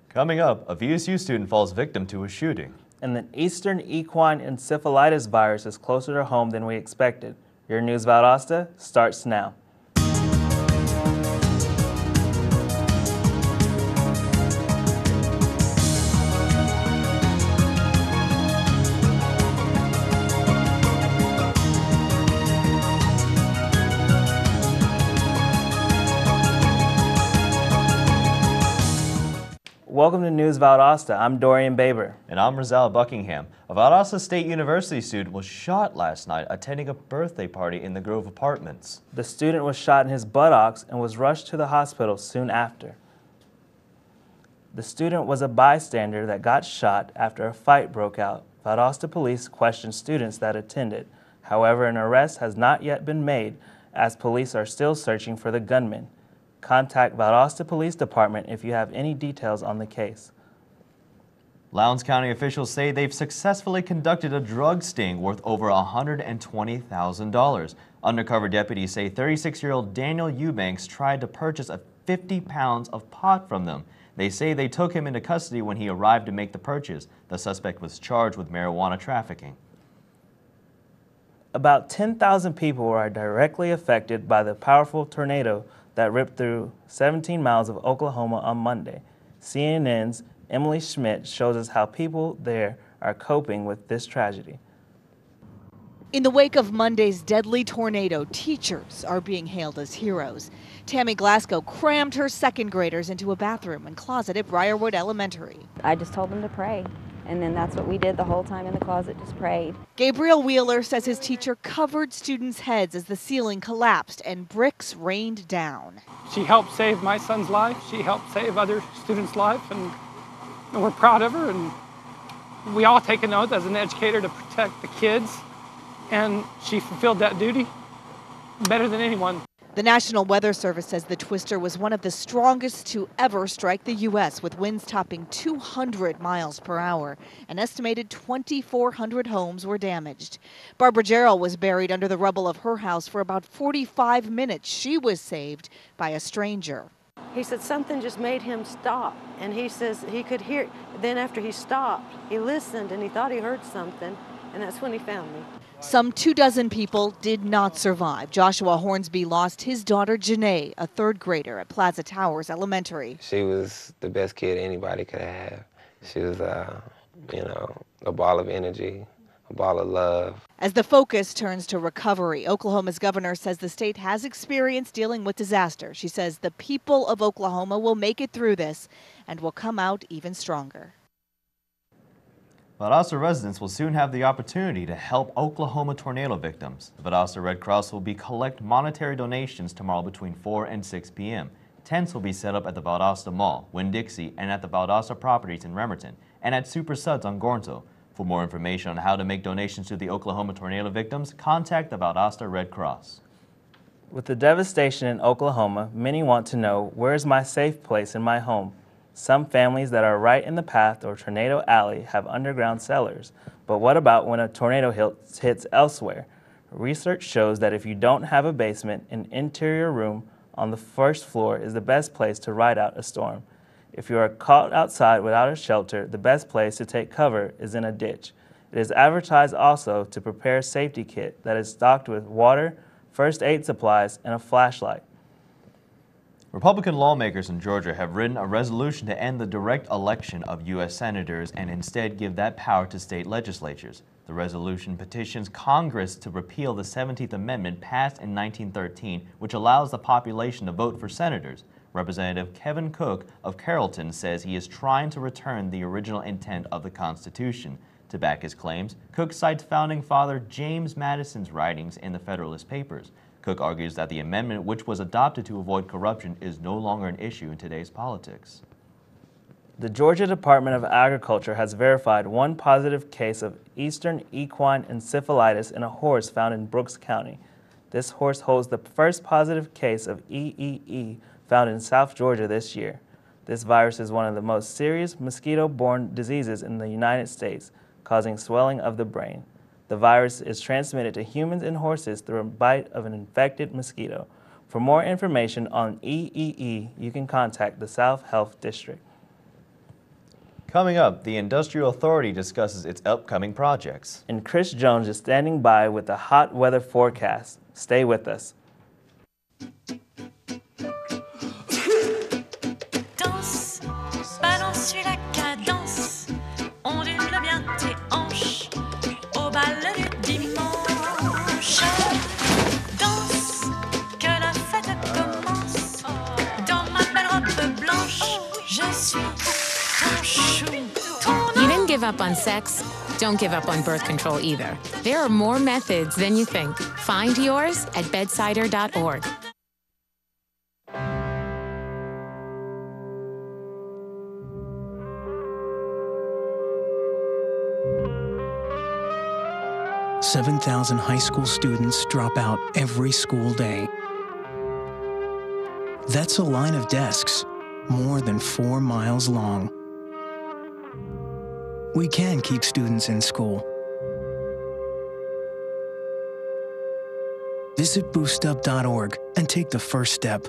Coming up, a VSU student falls victim to a shooting. And the Eastern equine encephalitis virus is closer to home than we expected. Your News Valdosta starts now. Welcome to News Valdosta. I'm Dorian Baber. And I'm Rizal Buckingham. A Valdosta State University student was shot last night attending a birthday party in the Grove Apartments. The student was shot in his buttocks and was rushed to the hospital soon after. The student was a bystander that got shot after a fight broke out. Valdosta police questioned students that attended. However, an arrest has not yet been made as police are still searching for the gunman. Contact Valdosta Police Department if you have any details on the case. Lowndes County officials say they've successfully conducted a drug sting worth over $120,000. Undercover deputies say 36-year-old Daniel Eubanks tried to purchase 50 pounds of pot from them. They say they took him into custody when he arrived to make the purchase. The suspect was charged with marijuana trafficking. About 10,000 people were directly affected by the powerful tornado that ripped through 17 miles of Oklahoma on Monday. CNN's Emily Schmidt shows us how people there are coping with this tragedy. In the wake of Monday's deadly tornado, teachers are being hailed as heroes. Tammy Glasgow crammed her second graders into a bathroom and closet at Briarwood Elementary. I just told them to pray, and then that's what we did the whole time in the closet, just prayed. Gabriel Wheeler says his teacher covered students' heads as the ceiling collapsed and bricks rained down. She helped save my son's life. She helped save other students' lives, and we're proud of her. And we all take an oath as an educator to protect the kids, and she fulfilled that duty better than anyone. The National Weather Service says the twister was one of the strongest to ever strike the U.S., with winds topping 200 miles per hour. An estimated 2,400 homes were damaged. Barbara Gerald was buried under the rubble of her house for about 45 minutes. She was saved by a stranger. He said something just made him stop, and he says he could hear. Then after he stopped, he listened and he thought he heard something, and that's when he found me. Some 24 people did not survive. Joshua Hornsby lost his daughter Janae, a third grader at Plaza Towers Elementary. She was the best kid anybody could have. She was, a ball of energy, a ball of love. As the focus turns to recovery, Oklahoma's governor says the state has experience dealing with disaster. She says the people of Oklahoma will make it through this and will come out even stronger. Valdosta residents will soon have the opportunity to help Oklahoma tornado victims. The Valdosta Red Cross will collect monetary donations tomorrow between 4 and 6 p.m. Tents will be set up at the Valdosta Mall, Winn-Dixie, and at the Valdosta properties in Bremerton, and at Super Suds on Gornto. For more information on how to make donations to the Oklahoma tornado victims, contact the Valdosta Red Cross. With the devastation in Oklahoma, many want to know, where's my safe place in my home? Some families that are right in the path or tornado alley have underground cellars. But what about when a tornado hits elsewhere? Research shows that if you don't have a basement, an interior room on the first floor is the best place to ride out a storm. If you are caught outside without a shelter, the best place to take cover is in a ditch. It is advertised also to prepare a safety kit that is stocked with water, first aid supplies, and a flashlight. Republican lawmakers in Georgia have written a resolution to end the direct election of U.S. senators and instead give that power to state legislatures. The resolution petitions Congress to repeal the 17th Amendment passed in 1913, which allows the population to vote for senators. Representative Kevin Cook of Carrollton says he is trying to return the original intent of the Constitution. To back his claims, Cook cites founding father James Madison's writings in the Federalist Papers. Cook argues that the amendment, which was adopted to avoid corruption, is no longer an issue in today's politics. The Georgia Department of Agriculture has verified one positive case of Eastern equine encephalitis in a horse found in Brooks County. This horse holds the first positive case of EEE found in South Georgia this year. This virus is one of the most serious mosquito-borne diseases in the United States, causing swelling of the brain. The virus is transmitted to humans and horses through a bite of an infected mosquito. For more information on EEE, you can contact the South Health District. Coming up, the Industrial Authority discusses its upcoming projects. And Chris Jones is standing by with the hot weather forecast. Stay with us. Danse, balance, suis la cadence, ondule bien tes hanches au bal du dimanche. Danse, que la fête commence. Dans ma belle robe blanche, je suis ton chou. You didn't give up on sex. Don't give up on birth control either. There are more methods than you think. Find yours at bedsider.org. $7,000 high school students drop out every school day. That's a line of desks more than 4 miles long. We can keep students in school. Visit boostup.org and take the first step.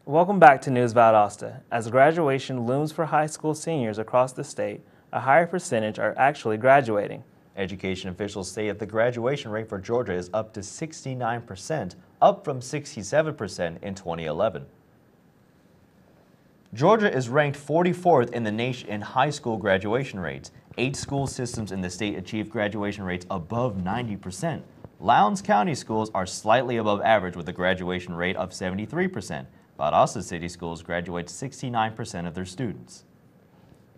Welcome back to News Valdosta. As graduation looms for high school seniors across the state, a higher percentage are actually graduating. Education officials say that the graduation rate for Georgia is up to 69%, up from 67% in 2011. Georgia is ranked 44th in the nation in high school graduation rates. 8 school systems in the state achieve graduation rates above 90%. Lowndes County schools are slightly above average with a graduation rate of 73%. Valdosta City Schools graduate 69% of their students.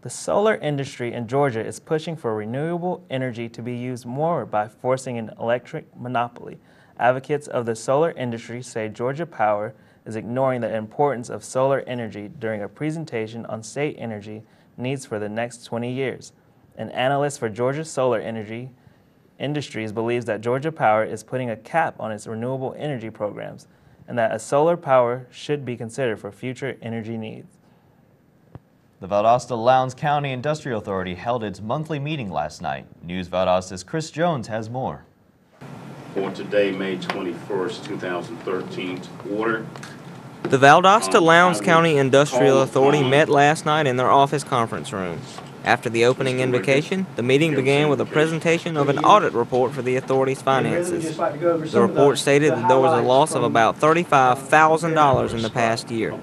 The solar industry in Georgia is pushing for renewable energy to be used more by forcing an electric monopoly. Advocates of the solar industry say Georgia Power is ignoring the importance of solar energy during a presentation on state energy needs for the next 20 years. An analyst for Georgia Solar Industries believes that Georgia Power is putting a cap on its renewable energy programs, and that a solar power should be considered for future energy needs. The Valdosta-Lowndes County Industrial Authority held its monthly meeting last night. News Valdosta's Chris Jones has more. For today, May 21st, 2013, to order. The Valdosta-Lowndes County Industrial Authority met last night in their office conference room. After the opening invocation, the meeting began with a presentation of an audit report for the authority's finances. The report stated that there was a loss of about $35,000 in the past year.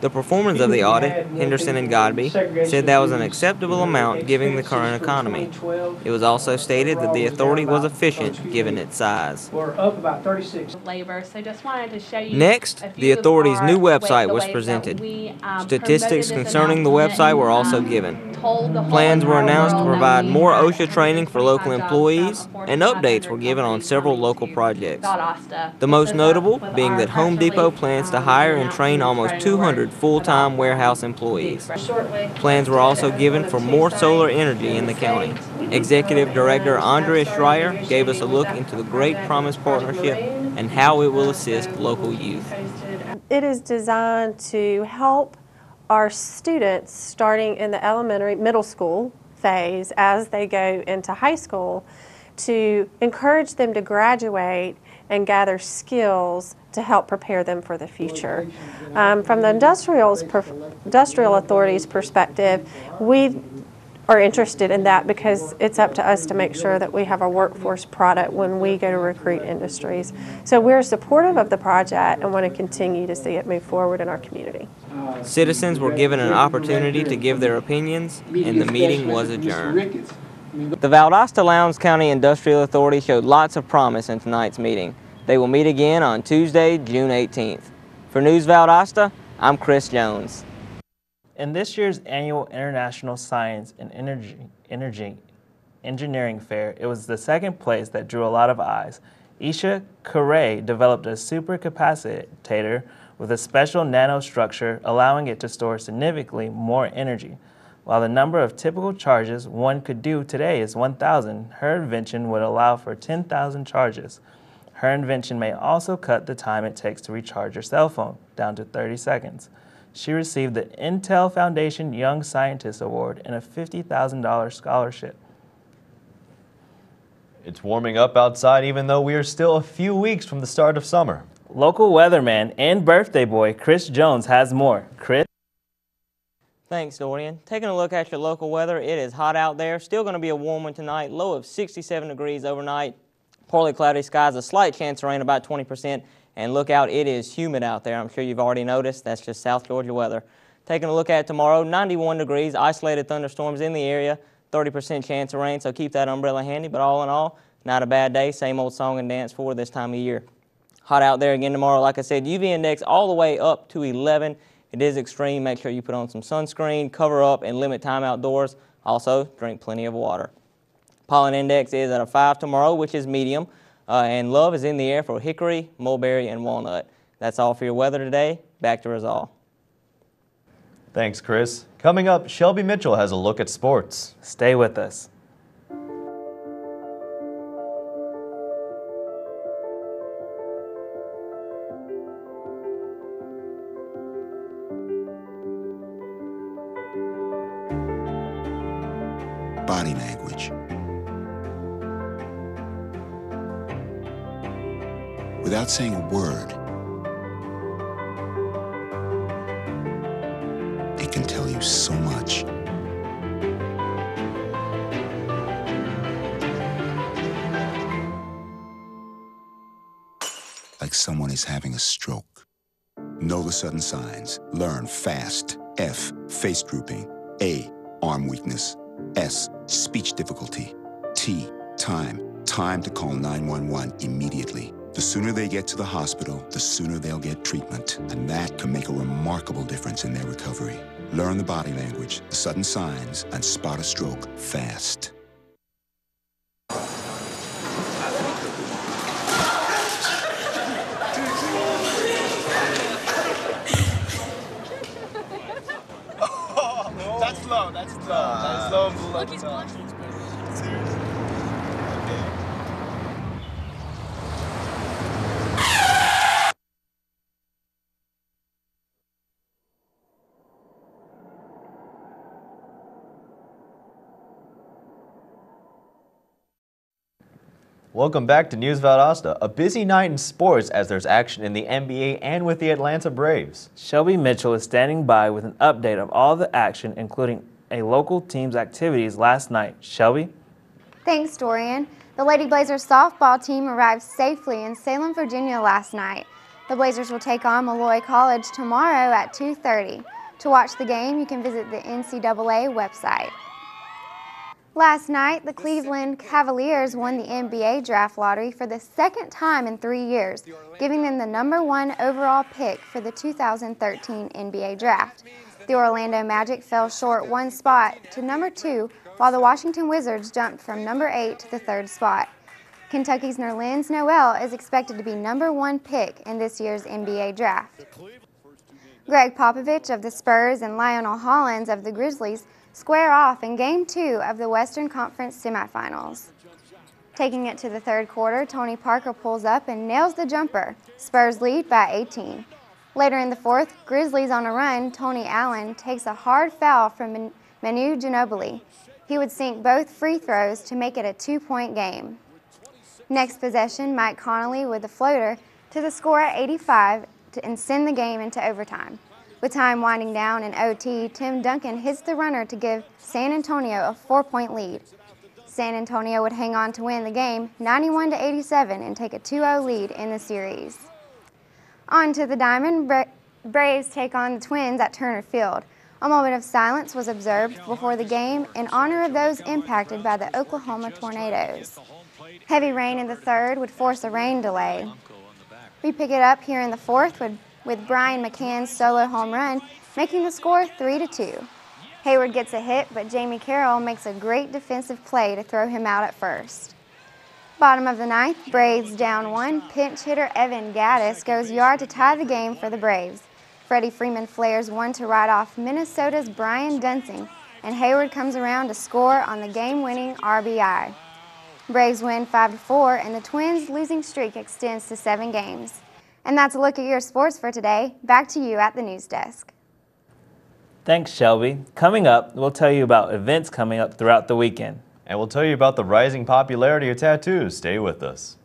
The performance of the audit, Henderson and Godby, said that was an acceptable amount given the current economy. It was also stated that the authority was efficient given its size. Next, the authority's new website was presented. Statistics concerning the website were also given. Plans were announced to provide more OSHA training for local employees, and updates were given on several local projects. The most notable being that Home Depot plans to hire and train almost 200 full-time warehouse employees. Plans were also given for more solar energy in the county. Executive Director Andrea Schreier gave us a look into the Great Promise Partnership and how it will assist local youth. It is designed to help our students starting in the elementary, middle school phase as they go into high school to encourage them to graduate and gather skills to help prepare them for the future. From the industrial authority's perspective, we are interested in that because it's up to us to make sure that we have a workforce product when we go to recruit industries. So we're supportive of the project and want to continue to see it move forward in our community. Citizens were given an opportunity to give their opinions, and the meeting was adjourned. The Valdosta-Lowndes County Industrial Authority showed lots of promise in tonight's meeting. They will meet again on Tuesday, June 18th. For News Valdosta, I'm Chris Jones. In this year's annual International Science and Engineering Fair, it was the second place that drew a lot of eyes. Isha Carey developed a supercapacitor with a special nanostructure allowing it to store significantly more energy. While the number of typical charges one could do today is 1,000, her invention would allow for 10,000 charges. Her invention may also cut the time it takes to recharge your cell phone down to 30 seconds. She received the Intel Foundation Young Scientist Award and a $50,000 scholarship. It's warming up outside even though we are still a few weeks from the start of summer. Local weatherman and birthday boy Chris Jones has more. Chris? Thanks, Dorian. Taking a look at your local weather, it is hot out there. Still going to be a warm one tonight, low of 67 degrees overnight. Partly cloudy skies, a slight chance of rain, about 20%. And look out, it is humid out there. I'm sure you've already noticed. That's just South Georgia weather. Taking a look at tomorrow, 91 degrees, isolated thunderstorms in the area, 30% chance of rain, so keep that umbrella handy. But all in all, not a bad day. Same old song and dance for this time of year. Hot out there again tomorrow. Like I said, UV index all the way up to 11. It is extreme. Make sure you put on some sunscreen, cover up, and limit time outdoors. Also, drink plenty of water. Pollen index is at a 5 tomorrow, which is medium. And love is in the air for hickory, mulberry, and walnut. That's all for your weather today. Back to Rizal. Thanks, Chris. Coming up, Shelby Mitchell has a look at sports. Stay with us. Body language. Without saying a word, it can tell you so much. Like someone is having a stroke. Know the sudden signs. Learn fast. F, face drooping. A, arm weakness. S, speech difficulty. T, time. Time to call 911 immediately. The sooner they get to the hospital, the sooner they'll get treatment. And that can make a remarkable difference in their recovery. Learn the body language, the sudden signs, and spot a stroke fast. That's slow, that's slow. That's slow and blue. Look, he's blushing. Seriously. Welcome back to News Valdosta. A busy night in sports as there's action in the NBA and with the Atlanta Braves. Shelby Mitchell is standing by with an update of all the action, including a local team's activities last night. Shelby? Thanks, Dorian. The Lady Blazers softball team arrived safely in Salem, Virginia last night. The Blazers will take on Malloy College tomorrow at 2:30. To watch the game, you can visit the NCAA website. Last night, the Cleveland Cavaliers won the NBA draft lottery for the second time in 3 years, giving them the #1 overall pick for the 2013 NBA draft. The Orlando Magic fell short one spot to #2, while the Washington Wizards jumped from #8 to the 3rd spot. Kentucky's Nerlens Noel is expected to be #1 pick in this year's NBA draft. Greg Popovich of the Spurs and Lionel Hollins of the Grizzlies square off in Game 2 of the Western Conference semifinals. Taking it to the 3rd quarter, Tony Parker pulls up and nails the jumper. Spurs lead by 18. Later in the 4th, Grizzlies on a run, Tony Allen takes a hard foul from Manu Ginobili. He would sink both free throws to make it a 2-point game. Next possession, Mike Connolly with a floater to the score at 85 and send the game into overtime. With time winding down in OT, Tim Duncan hits the runner to give San Antonio a 4-point lead. San Antonio would hang on to win the game 91-87 and take a 2-0 lead in the series. On to the Diamond, Braves take on the Twins at Turner Field. A moment of silence was observed before the game in honor of those impacted by the Oklahoma tornadoes. Heavy rain in the 3rd would force a rain delay. We pick it up here in the 4th with Brian McCann's solo home run, making the score 3-2. Hayward gets a hit, but Jamie Carroll makes a great defensive play to throw him out at first. Bottom of the 9th, Braves down 1. Pinch hitter Evan Gaddis goes yard to tie the game for the Braves. Freddie Freeman flares one to right off Minnesota's Brian Dunsing, and Hayward comes around to score on the game-winning RBI. Braves win 5-4, and the Twins' losing streak extends to 7 games. And that's a look at your sports for today. Back to you at the news desk. Thanks, Shelby. Coming up, we'll tell you about events coming up throughout the weekend. And we'll tell you about the rising popularity of tattoos. Stay with us.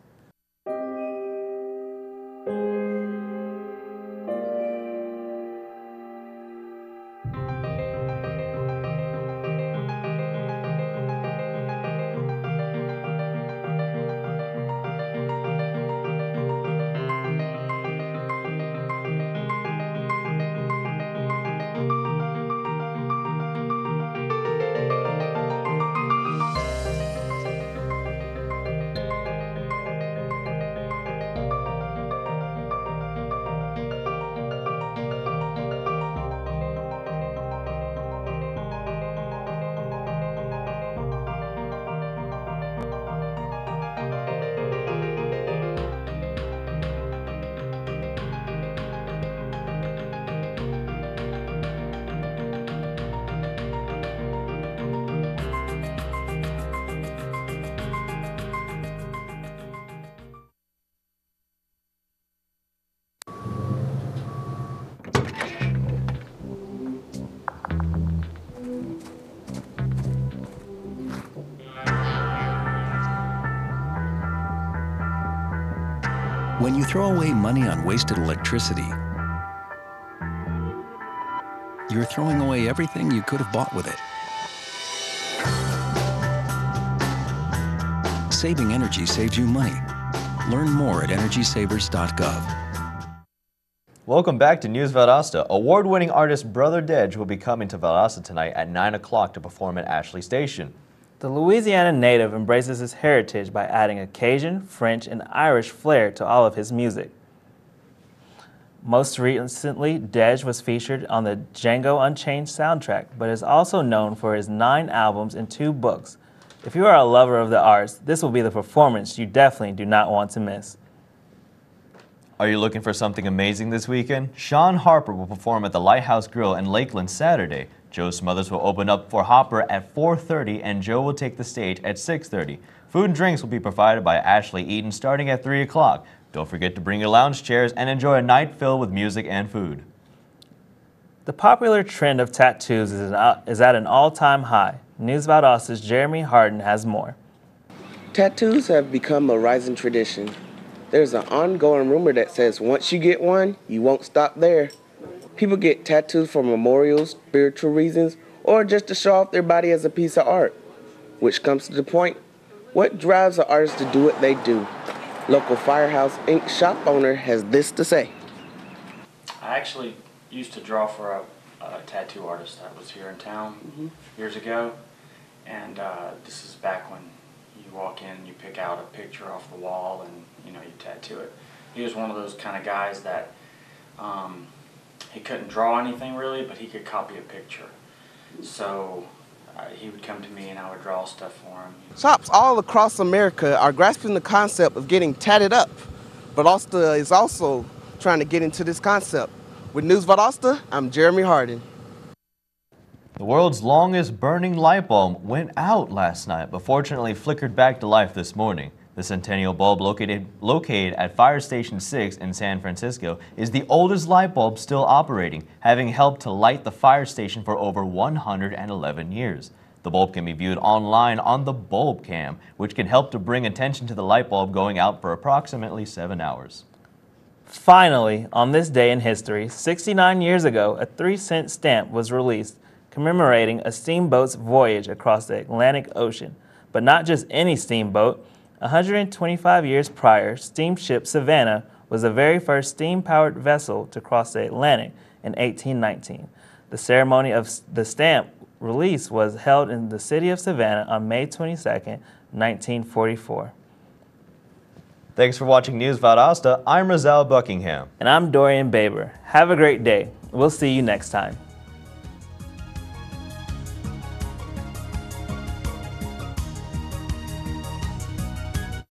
When you throw away money on wasted electricity, you're throwing away everything you could have bought with it. Saving energy saves you money. Learn more at EnergySavers.gov. Welcome back to News Valdosta. Award-winning artist Brother Dej will be coming to Valdosta tonight at 9 o'clock to perform at Ashley Station. The Louisiana native embraces his heritage by adding a Cajun, French, and Irish flair to all of his music. Most recently, Dej was featured on the Django Unchained soundtrack, but is also known for his 9 albums and 2 books. If you are a lover of the arts, this will be the performance you definitely do not want to miss. Are you looking for something amazing this weekend? Sean Harper will perform at the Lighthouse Grill in Lakeland Saturday. Joe Smothers will open up for Hopper at 4:30, and Joe will take the stage at 6:30. Food and drinks will be provided by Ashley Eaton starting at 3 o'clock. Don't forget to bring your lounge chairs and enjoy a night filled with music and food. The popular trend of tattoos is at an all-time high. News Valdosta's Jeremy Harden has more. Tattoos have become a rising tradition. There's an ongoing rumor that says once you get one, you won't stop there. People get tattoos for memorials, spiritual reasons, or just to show off their body as a piece of art. Which comes to the point, what drives an artist to do what they do? Local Firehouse Inc. shop owner has this to say. I actually used to draw for a tattoo artist that was here in town years ago, and this is back when you walk in and you pick out a picture off the wall and you tattoo it. He was one of those kind of guys that he couldn't draw anything really, but he could copy a picture. So he would come to me and I would draw stuff for him. Shops all across America are grasping the concept of getting tatted up. Valdosta is also trying to get into this concept. With News Valdosta, I'm Jeremy Harden. The world's longest burning light bulb went out last night, but fortunately flickered back to life this morning. The Centennial bulb, located at Fire Station 6 in San Francisco, is the oldest light bulb still operating, having helped to light the fire station for over 111 years. The bulb can be viewed online on the Bulb Cam, which can help to bring attention to the light bulb going out for approximately 7 hours. Finally, on this day in history, 69 years ago, a 3-cent stamp was released commemorating a steamboat's voyage across the Atlantic Ocean. But not just any steamboat. 125 years prior, steamship Savannah was the very first steam-powered vessel to cross the Atlantic in 1819. The ceremony of the stamp release was held in the city of Savannah on May 22, 1944. Thanks for watching News Valdosta. I'm Rizal Buckingham. And I'm Dorian Baber. Have a great day. We'll see you next time.